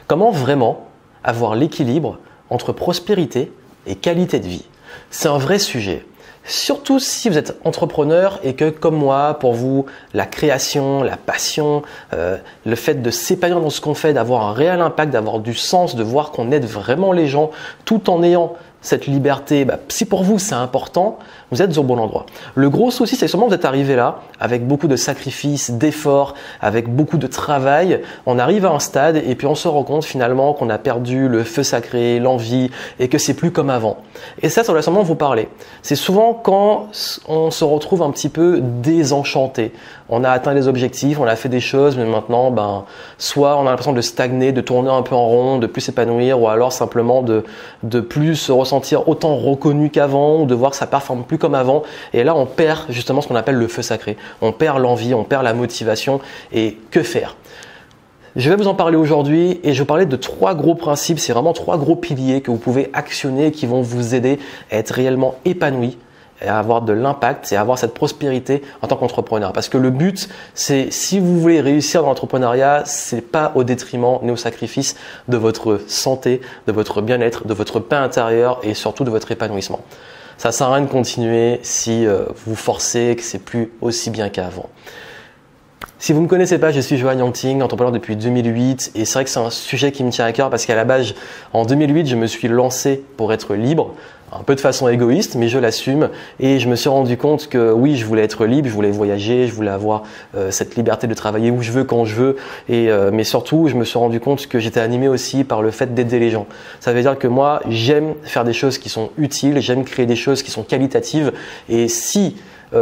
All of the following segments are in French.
Comment vraiment avoir l'équilibre entre prospérité et qualité de vie? C'est un vrai sujet. Surtout si vous êtes entrepreneur et que, comme moi, pour vous, la création, la passion, le fait de s'épanouir dans ce qu'on fait, d'avoir un réel impact, d'avoir du sens, de voir qu'on aide vraiment les gens tout en ayant cette liberté, si pour vous c'est important, vous êtes au bon endroit. Le gros souci, c'est que sûrement vous êtes arrivé là avec beaucoup de sacrifices, d'efforts, avec beaucoup de travail. On arrive à un stade et puis on se rend compte finalement qu'on a perdu le feu sacré, l'envie et que c'est plus comme avant. Et ça doit sûrement vous parler. C'est souvent quand on se retrouve un petit peu désenchanté. On a atteint les objectifs, on a fait des choses, mais maintenant, soit on a l'impression de stagner, de tourner un peu en rond, de plus s'épanouir, ou alors simplement de plus se ressentir autant reconnu qu'avant, ou de voir que ça performe plus comme avant. Et là, on perd justement ce qu'on appelle le feu sacré. On perd l'envie, on perd la motivation. Et que faire? Je vais vous en parler aujourd'hui et je vais vous parler de 3 gros principes. C'est vraiment 3 gros piliers que vous pouvez actionner et qui vont vous aider à être réellement épanoui, et à avoir de l'impact et à avoir cette prospérité en tant qu'entrepreneur. Parce que le but, c'est si vous voulez réussir dans l'entrepreneuriat, c'est pas au détriment ni au sacrifice de votre santé, de votre bien-être, de votre paix intérieure et surtout de votre épanouissement. Ça sert à rien de continuer si vous forcez que c'est plus aussi bien qu'avant. Si vous ne me connaissez pas, je suis Johan Yangting, entrepreneur depuis 2008 et c'est vrai que c'est un sujet qui me tient à cœur parce qu'à la base, en 2008, je me suis lancé pour être libre, un peu de façon égoïste, mais je l'assume et je me suis rendu compte que oui, je voulais être libre, je voulais voyager, je voulais avoir cette liberté de travailler où je veux, quand je veux mais surtout, je me suis rendu compte que j'étais animé aussi par le fait d'aider les gens. Ça veut dire que moi, j'aime faire des choses qui sont utiles, j'aime créer des choses qui sont qualitatives et si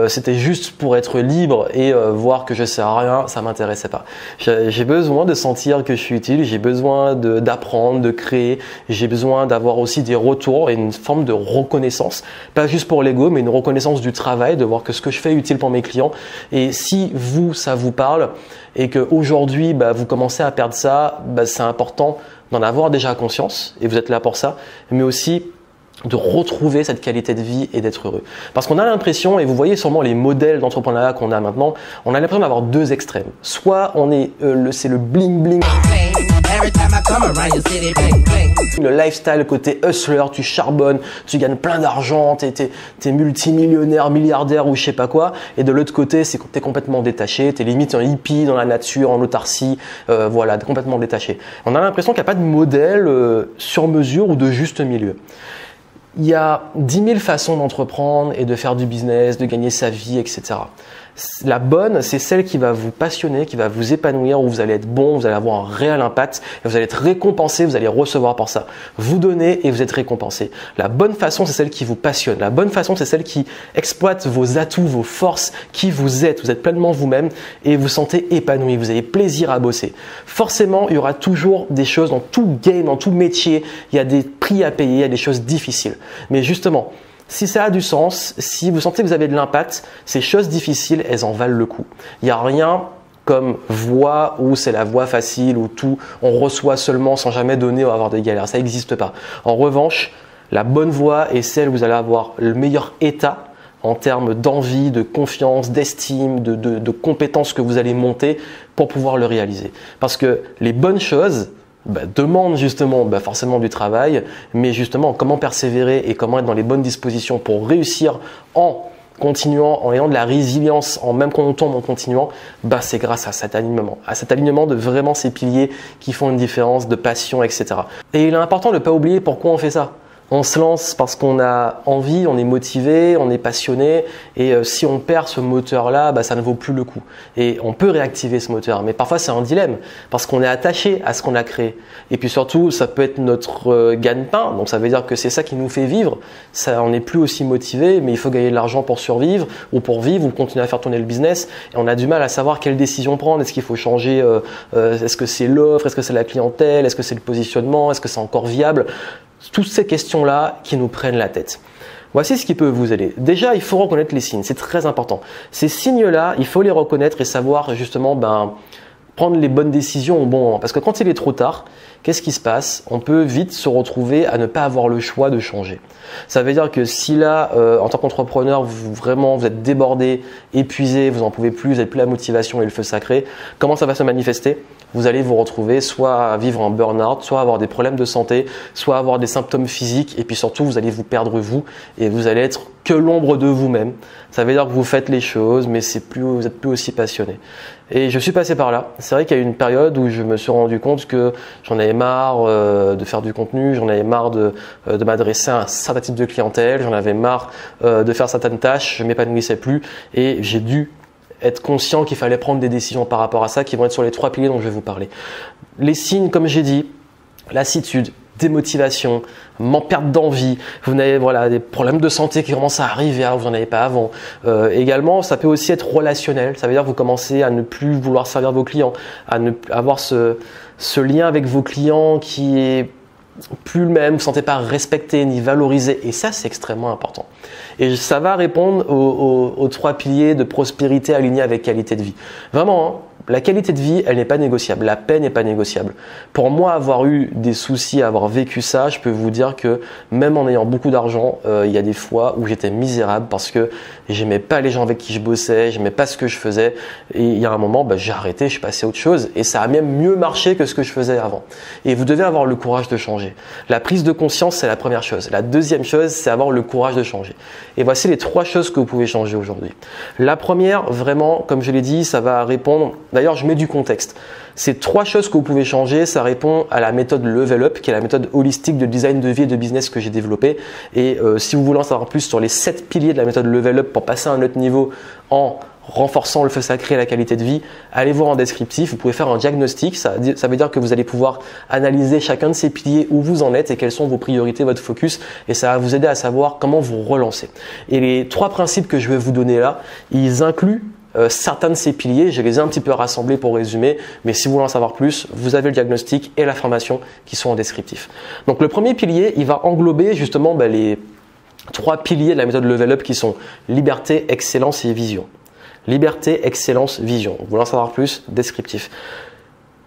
c'était juste pour être libre et voir que je sers à rien, ça m'intéressait pas. J'ai besoin de sentir que je suis utile, j'ai besoin d'apprendre, de créer, j'ai besoin d'avoir aussi des retours et une forme de reconnaissance, pas juste pour l'ego, mais une reconnaissance du travail, de voir que ce que je fais est utile pour mes clients. Et si vous, ça vous parle et qu'aujourd'hui, vous commencez à perdre ça, c'est important d'en avoir déjà conscience et vous êtes là pour ça, mais aussi de retrouver cette qualité de vie et d'être heureux. Parce qu'on a l'impression, et vous voyez sûrement les modèles d'entrepreneuriat qu'on a maintenant, on a l'impression d'avoir 2 extrêmes. Soit on est, c'est le bling bling, le lifestyle côté hustler, tu charbonnes, tu gagnes plein d'argent, t'es multimillionnaire, milliardaire ou je sais pas quoi. Et de l'autre côté, c'est que t'es complètement détaché, t'es limite un hippie dans la nature, en autarcie, voilà, complètement détaché. On a l'impression qu'il n'y a pas de modèle sur mesure ou de juste milieu. Il y a 10 000 façons d'entreprendre et de faire du business, de gagner sa vie, etc. La bonne, c'est celle qui va vous passionner, qui va vous épanouir, où vous allez être bon, vous allez avoir un réel impact, et vous allez être récompensé, vous allez recevoir pour ça. Vous donnez et vous êtes récompensé. La bonne façon, c'est celle qui vous passionne. La bonne façon, c'est celle qui exploite vos atouts, vos forces, qui vous êtes. Vous êtes pleinement vous-même et vous sentez épanoui, vous avez plaisir à bosser. Forcément, il y aura toujours des choses dans tout game, dans tout métier, il y a des prix à payer, il y a des choses difficiles. Mais justement, si ça a du sens, si vous sentez que vous avez de l'impact, ces choses difficiles, elles en valent le coup. Il n'y a rien comme voie où c'est la voie facile, où tout, on reçoit seulement sans jamais donner ou avoir des galères. Ça n'existe pas. En revanche, la bonne voie est celle où vous allez avoir le meilleur état en termes d'envie, de confiance, d'estime, de compétences que vous allez monter pour pouvoir le réaliser. Parce que les bonnes choses demande justement forcément du travail, mais justement comment persévérer et comment être dans les bonnes dispositions pour réussir en continuant, en ayant de la résilience, en même quand on tombe en continuant, c'est grâce à cet alignement de vraiment ces piliers qui font une différence, de passion, etc. Et il est important de ne pas oublier pourquoi on fait ça. On se lance parce qu'on a envie, on est motivé, on est passionné et si on perd ce moteur-là, ça ne vaut plus le coup. Et on peut réactiver ce moteur, mais parfois c'est un dilemme parce qu'on est attaché à ce qu'on a créé. Et puis surtout, ça peut être notre gagne-pain, donc ça veut dire que c'est ça qui nous fait vivre. Ça, on n'est plus aussi motivé, mais il faut gagner de l'argent pour survivre ou pour vivre ou continuer à faire tourner le business. Et on a du mal à savoir quelle décision prendre. Est-ce qu'il faut changer est-ce que c'est l'offre? Est-ce que c'est la clientèle? Est-ce que c'est le positionnement? Est-ce que c'est encore viable? Toutes ces questions-là qui nous prennent la tête. Voici ce qui peut vous aider. Déjà, il faut reconnaître les signes, c'est très important. Ces signes-là, il faut les reconnaître et savoir justement prendre les bonnes décisions au bon moment. Parce que quand il est trop tard, qu'est-ce qui se passe? On peut vite se retrouver à ne pas avoir le choix de changer. Ça veut dire que si là, en tant qu'entrepreneur, vous êtes débordé, épuisé, vous n'en pouvez plus, vous n'avez plus la motivation et le feu sacré, comment ça va se manifester? Vous allez vous retrouver soit à vivre un burn-out, soit à avoir des problèmes de santé, soit à avoir des symptômes physiques, et puis surtout, vous allez vous perdre vous, et vous allez être que l'ombre de vous-même. Ça veut dire que vous faites les choses, mais vous n'êtes plus aussi passionné. Et je suis passé par là. C'est vrai qu'il y a eu une période où je me suis rendu compte que j'en avais marre de faire du contenu, j'en avais marre de m'adresser à un certain type de clientèle, j'en avais marre de faire certaines tâches, je m'épanouissais plus, et j'ai dû être conscient qu'il fallait prendre des décisions par rapport à ça qui vont être sur les 3 piliers dont je vais vous parler. Les signes, comme j'ai dit, lassitude, démotivation, perte d'envie, vous avez des problèmes de santé qui commencent à arriver alors que vous n'en avez pas avant. Également, ça peut aussi être relationnel, ça veut dire que vous commencez à ne plus vouloir servir vos clients, à ne avoir ce lien avec vos clients qui est plus le même, vous ne vous sentez pas respecté ni valorisé, et ça c'est extrêmement important. Et ça va répondre aux 3 piliers de prospérité alignés avec qualité de vie. Vraiment, hein, la qualité de vie, elle n'est pas négociable, la paix n'est pas négociable. Pour moi, avoir eu des soucis, avoir vécu ça, je peux vous dire que même en ayant beaucoup d'argent, il y a des fois où j'étais misérable parce que j'aimais pas les gens avec qui je bossais, j'aimais pas ce que je faisais, et il y a un moment, j'ai arrêté, je suis passé à autre chose, et ça a même mieux marché que ce que je faisais avant. Et vous devez avoir le courage de changer. La prise de conscience, c'est la première chose. La deuxième chose, c'est avoir le courage de changer. Et voici les 3 choses que vous pouvez changer aujourd'hui. La première, vraiment, comme je l'ai dit, ça va répondre. D'ailleurs, je mets du contexte. Ces 3 choses que vous pouvez changer, ça répond à la méthode Level Up, qui est la méthode holistique de design de vie et de business que j'ai développée. Et si vous voulez en savoir plus sur les 7 piliers de la méthode Level Up pour passer à un autre niveau en renforçant le feu sacré et la qualité de vie, allez voir en descriptif, vous pouvez faire un diagnostic, ça veut dire que vous allez pouvoir analyser chacun de ces piliers, où vous en êtes et quelles sont vos priorités, votre focus, et ça va vous aider à savoir comment vous relancer. Et les 3 principes que je vais vous donner là, ils incluent certains de ces piliers, je les ai un petit peu rassemblés pour résumer, mais si vous voulez en savoir plus, vous avez le diagnostic et la formation qui sont en descriptif. Donc le premier pilier, il va englober justement les 3 piliers de la méthode Level Up qui sont liberté, excellence et vision. Liberté, excellence, vision. Vous voulez en savoir plus? Descriptif.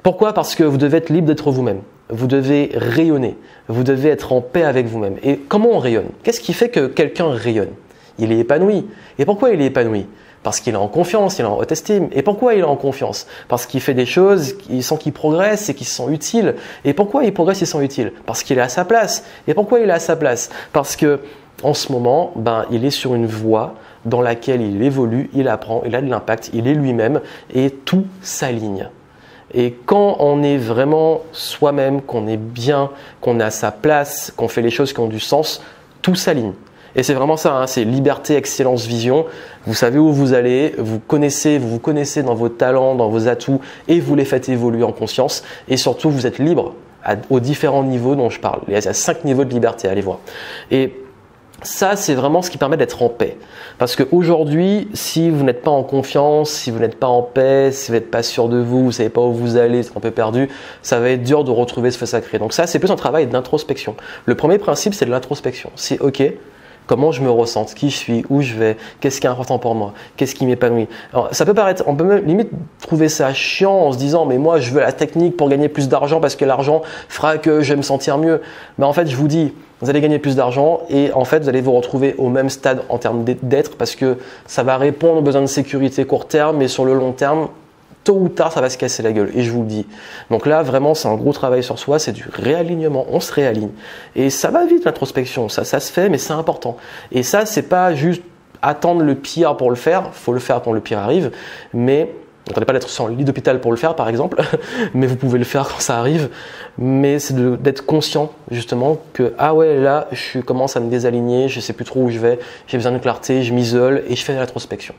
Pourquoi? Parce que vous devez être libre d'être vous-même. Vous devez rayonner. Vous devez être en paix avec vous-même. Et comment on rayonne? Qu'est-ce qui fait que quelqu'un rayonne? Il est épanoui. Et pourquoi il est épanoui? Parce qu'il est en confiance, il est en haute estime. Et pourquoi il est en confiance? Parce qu'il fait des choses, il sent qu'il progresse et qu'il se sent utile. Et pourquoi il progresse et se sent utile? Parce qu'il est à sa place. Et pourquoi il est à sa place? Parce que en ce moment, il est sur une voie dans laquelle il évolue, il apprend, il a de l'impact, il est lui-même et tout s'aligne. Et quand on est vraiment soi-même, qu'on est bien, qu'on est à sa place, qu'on fait les choses qui ont du sens, tout s'aligne. Et c'est vraiment ça, hein, c'est liberté, excellence, vision. Vous savez où vous allez, vous vous connaissez dans vos talents, dans vos atouts et vous les faites évoluer en conscience. Et surtout, vous êtes libre aux différents niveaux dont je parle. Il y a 5 niveaux de liberté, allez voir. Et ça, c'est vraiment ce qui permet d'être en paix. Parce qu'aujourd'hui, si vous n'êtes pas en confiance, si vous n'êtes pas en paix, si vous n'êtes pas sûr de vous, vous ne savez pas où vous allez, c'est un peu perdu, ça va être dur de retrouver ce feu sacré. Donc ça, c'est plus un travail d'introspection. Le premier principe, c'est de l'introspection. C'est OK, comment je me ressens, qui je suis, où je vais, qu'est-ce qui est important pour moi, qu'est-ce qui m'épanouit. Alors, ça peut paraître, on peut même limite trouver ça chiant en se disant mais moi je veux la technique pour gagner plus d'argent parce que l'argent fera que je vais me sentir mieux. Mais en fait, je vous dis, vous allez gagner plus d'argent et en fait, vous allez vous retrouver au même stade en termes d'être parce que ça va répondre aux besoins de sécurité court terme, mais sur le long terme, tôt ou tard, ça va se casser la gueule et je vous le dis. Donc là, vraiment, c'est un gros travail sur soi, c'est du réalignement, on se réaligne. Et ça va vite l'introspection, ça se fait, mais c'est important. Et ça, c'est pas juste attendre le pire pour le faire, faut le faire quand le pire arrive, mais n'attendez pas d'être sur le lit d'hôpital pour le faire, par exemple, mais vous pouvez le faire quand ça arrive. Mais c'est d'être conscient, justement, que ah ouais, là, je commence à me désaligner, je sais plus trop où je vais, j'ai besoin de clarté, je m'isole et je fais de l'introspection.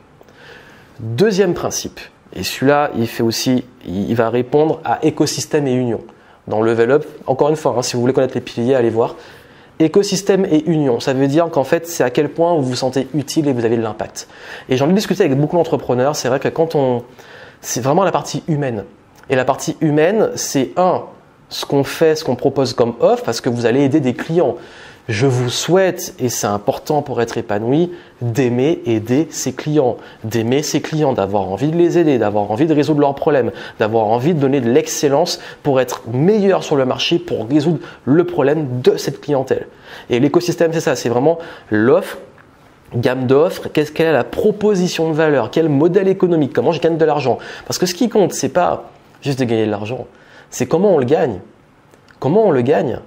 Deuxième principe. Et celui-là, il va répondre à écosystème et union. Dans Level Up, encore une fois, si vous voulez connaître les piliers, allez voir. Écosystème et union, ça veut dire qu'en fait, c'est à quel point vous vous sentez utile et vous avez de l'impact. Et j'en ai discuté avec beaucoup d'entrepreneurs, c'est vrai que c'est vraiment la partie humaine. Et la partie humaine, c'est ce qu'on fait, ce qu'on propose comme offre, parce que vous allez aider des clients. Je vous souhaite, et c'est important pour être épanoui, d'aimer aider ses clients, d'avoir envie de les aider, d'avoir envie de résoudre leurs problèmes, d'avoir envie de donner de l'excellence pour être meilleur sur le marché, pour résoudre le problème de cette clientèle. Et l'écosystème, c'est ça, c'est vraiment l'offre, gamme d'offres, quelle est la proposition de valeur, quel modèle économique, comment je gagne de l'argent. Parce que ce qui compte, c'est pas juste de gagner de l'argent, c'est comment on le gagne. Comment on le gagne?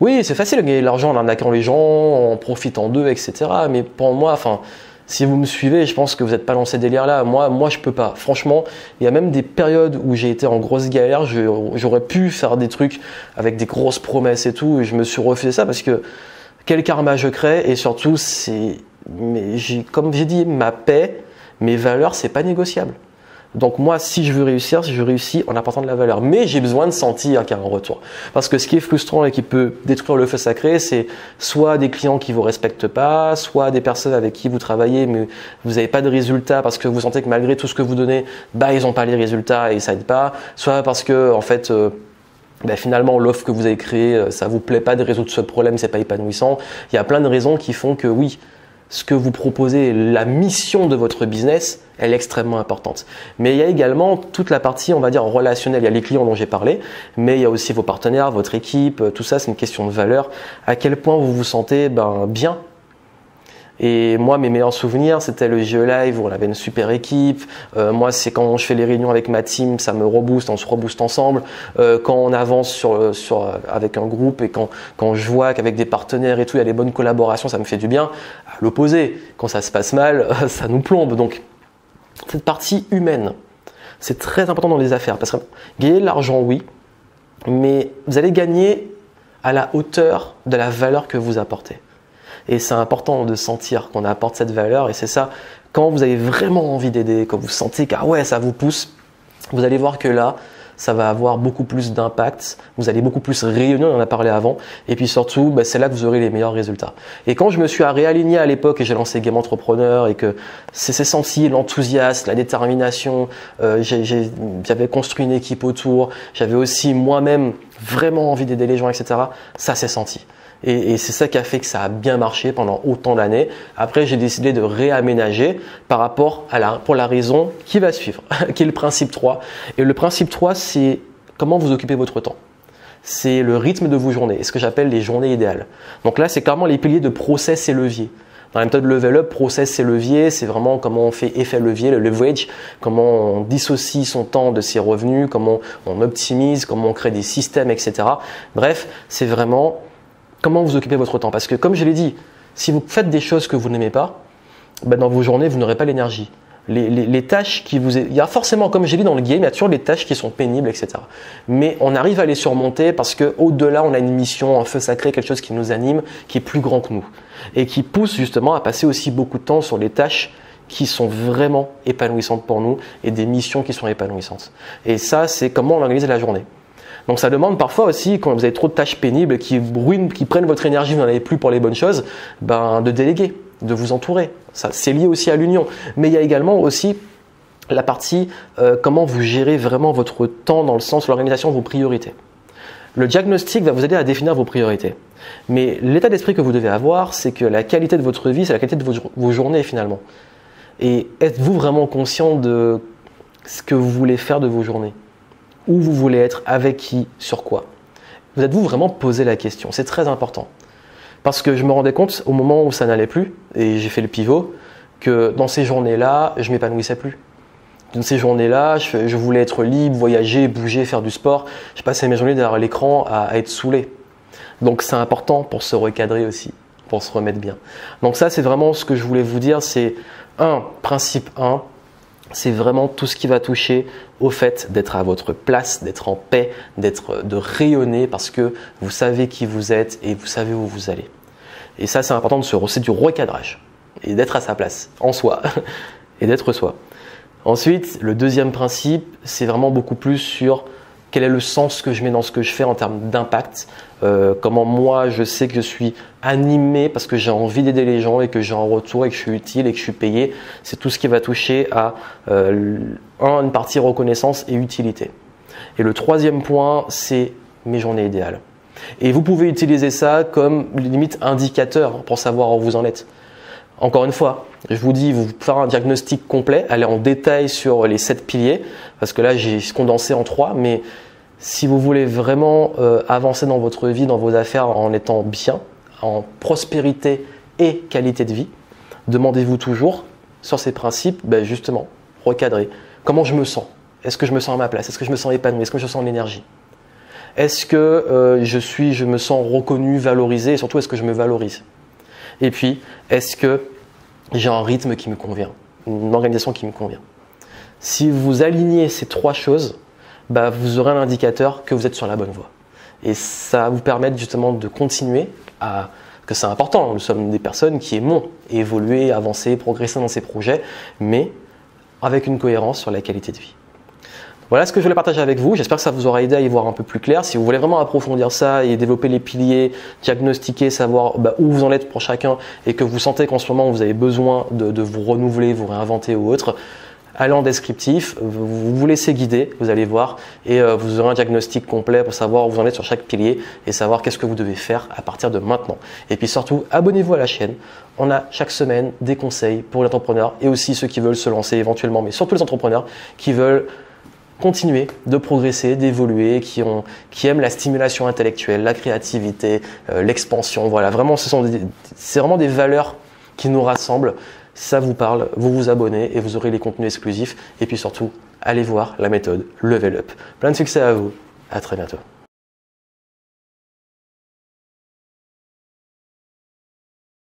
Oui, c'est facile de gagner de l'argent en arnaquant les gens, en profitant d'eux, etc. Mais pour moi, enfin, si vous me suivez, je pense que vous n'êtes pas dans ces délires-là. Moi, je peux pas. Franchement, il y a même des périodes où j'ai été en grosse galère. J'aurais pu faire des trucs avec des grosses promesses et tout, et je me suis refusé ça parce que quel karma je crée, et surtout, comme j'ai dit, ma paix, mes valeurs, c'est pas négociable. Donc moi, si je veux réussir, je réussis en apportant de la valeur. Mais j'ai besoin de sentir qu'il y a un retour. Parce que ce qui est frustrant et qui peut détruire le feu sacré, c'est soit des clients qui ne vous respectent pas, soit des personnes avec qui vous travaillez mais vous n'avez pas de résultats parce que vous sentez que malgré tout ce que vous donnez, ils n'ont pas les résultats et ça aide pas. Soit parce que en fait, finalement l'offre que vous avez créée, ça vous plaît pas de résoudre ce problème, c'est pas épanouissant. Il y a plein de raisons qui font que oui, ce que vous proposez, la mission de votre business, elle est extrêmement importante. Mais il y a également toute la partie, on va dire, relationnelle. Il y a les clients dont j'ai parlé, mais il y a aussi vos partenaires, votre équipe, tout ça, c'est une question de valeur. À quel point vous vous sentez bien. Et moi, mes meilleurs souvenirs, c'était le JE Live où on avait une super équipe. Moi, c'est quand je fais les réunions avec ma team, ça me rebooste, on se rebooste ensemble. Quand on avance avec un groupe et quand je vois qu'avec des partenaires et tout, il y a des bonnes collaborations, ça me fait du bien. À l'opposé, quand ça se passe mal, ça nous plombe. Donc, cette partie humaine, c'est très important dans les affaires. Parce que gagner de l'argent, oui, mais vous allez gagner à la hauteur de la valeur que vous apportez. Et c'est important de sentir qu'on apporte cette valeur. Et c'est ça, quand vous avez vraiment envie d'aider, quand vous sentez que ça vous pousse, vous allez voir que là, ça va avoir beaucoup plus d'impact. Vous allez beaucoup plus rayonner, on en a parlé avant. Et puis surtout, c'est là que vous aurez les meilleurs résultats. Et quand je me suis réaligné à l'époque et j'ai lancé Game Entrepreneur et que c'est senti l'enthousiasme, la détermination, j'avais construit une équipe autour, j'avais aussi moi-même vraiment envie d'aider les gens, etc. Ça s'est senti. Et c'est ça qui a fait que ça a bien marché pendant autant d'années. Après, j'ai décidé de réaménager pour la raison qui va suivre, qui est le principe 3. Et le principe 3, c'est comment vous occupez votre temps. C'est le rythme de vos journées, ce que j'appelle les journées idéales. Donc là, c'est clairement les piliers de process et levier. Dans la méthode Level Up, process et levier, c'est vraiment comment on fait effet levier, le leverage, comment on dissocie son temps de ses revenus, comment on optimise, comment on crée des systèmes, etc. Bref, c'est vraiment comment vous occupez votre temps. Parce que comme je l'ai dit, si vous faites des choses que vous n'aimez pas, dans vos journées, vous n'aurez pas l'énergie. Les tâches il y a forcément, comme j'ai dit dans le game, il y a toujours des tâches qui sont pénibles, etc. Mais on arrive à les surmonter parce qu'au-delà, on a une mission, un feu sacré, quelque chose qui nous anime, qui est plus grand que nous. Et qui pousse justement à passer aussi beaucoup de temps sur les tâches qui sont vraiment épanouissantes pour nous et des missions qui sont épanouissantes. Et ça, c'est comment on organise la journée. Donc ça demande parfois aussi, quand vous avez trop de tâches pénibles qui prennent votre énergie, vous n'en avez plus pour les bonnes choses, de déléguer, de vous entourer. Ça, c'est lié aussi à l'union. Mais il y a également aussi la partie comment vous gérez vraiment votre temps dans le sens de l'organisation de vos priorités. Le diagnostic va vous aider à définir vos priorités. Mais l'état d'esprit que vous devez avoir, c'est que la qualité de votre vie, c'est la qualité de vos journées finalement. Et êtes-vous vraiment conscient de ce que vous voulez faire de vos journées ? Où vous voulez être, avec qui, sur quoi. Vous êtes-vous vraiment posé la question? C'est très important. Parce que je me rendais compte au moment où ça n'allait plus, et j'ai fait le pivot, que dans ces journées-là, je ne m'épanouissais plus. Dans ces journées-là, je voulais être libre, voyager, bouger, faire du sport. Je passais mes journées derrière l'écran à être saoulé. Donc c'est important pour se recadrer aussi, pour se remettre bien. Donc ça, c'est vraiment ce que je voulais vous dire. C'est principe 1. C'est vraiment tout ce qui va toucher au fait d'être à votre place, d'être en paix, de rayonner parce que vous savez qui vous êtes et vous savez où vous allez. Et ça, c'est important c'est du recadrage et d'être à sa place, en soi, et d'être soi. Ensuite, le deuxième principe, c'est vraiment beaucoup plus sur quel est le sens que je mets dans ce que je fais en termes d'impact, comment moi je sais que je suis animé parce que j'ai envie d'aider les gens et que j'ai un retour et que je suis utile et que je suis payé. C'est tout ce qui va toucher à une partie reconnaissance et utilité. Et le troisième point, c'est mes journées idéales. Et vous pouvez utiliser ça comme limite indicateur pour savoir où vous en êtes. Encore une fois, je vous dis, vous faire un diagnostic complet, aller en détail sur les 7 piliers, parce que là j'ai condensé en 3, mais si vous voulez vraiment avancer dans votre vie, dans vos affaires en étant bien, en prospérité et qualité de vie, demandez-vous toujours sur ces principes, justement, recadrer. Comment je me sens? Est-ce que je me sens à ma place? Est-ce que je me sens épanoui? Est-ce que je sens l'énergie? Est-ce que je me sens reconnu, valorisé et surtout est-ce que je me valorise? Et puis, est-ce que j'ai un rythme qui me convient, une organisation qui me convient? Si vous alignez ces 3 choses, vous aurez un indicateur que vous êtes sur la bonne voie. Et ça va vous permettre justement de continuer que c'est important, nous sommes des personnes qui aimons évoluer, avancer, progresser dans ces projets, mais avec une cohérence sur la qualité de vie. Voilà ce que je voulais partager avec vous. J'espère que ça vous aura aidé à y voir un peu plus clair. Si vous voulez vraiment approfondir ça et développer les piliers, diagnostiquer, savoir où vous en êtes pour chacun et que vous sentez qu'en ce moment vous avez besoin de vous renouveler, vous réinventer ou autre, allez en descriptif, vous vous laissez guider, vous allez voir et vous aurez un diagnostic complet pour savoir où vous en êtes sur chaque pilier et savoir qu'est-ce que vous devez faire à partir de maintenant. Et puis surtout, abonnez-vous à la chaîne. On a chaque semaine des conseils pour les entrepreneurs et aussi ceux qui veulent se lancer éventuellement, mais surtout les entrepreneurs qui veulent continuer de progresser, d'évoluer, qui aiment la stimulation intellectuelle, la créativité, l'expansion. Voilà, vraiment, c'est vraiment des valeurs qui nous rassemblent. Si ça vous parle, vous vous abonnez et vous aurez les contenus exclusifs. Et puis surtout, allez voir la méthode Level Up. Plein de succès à vous. À très bientôt.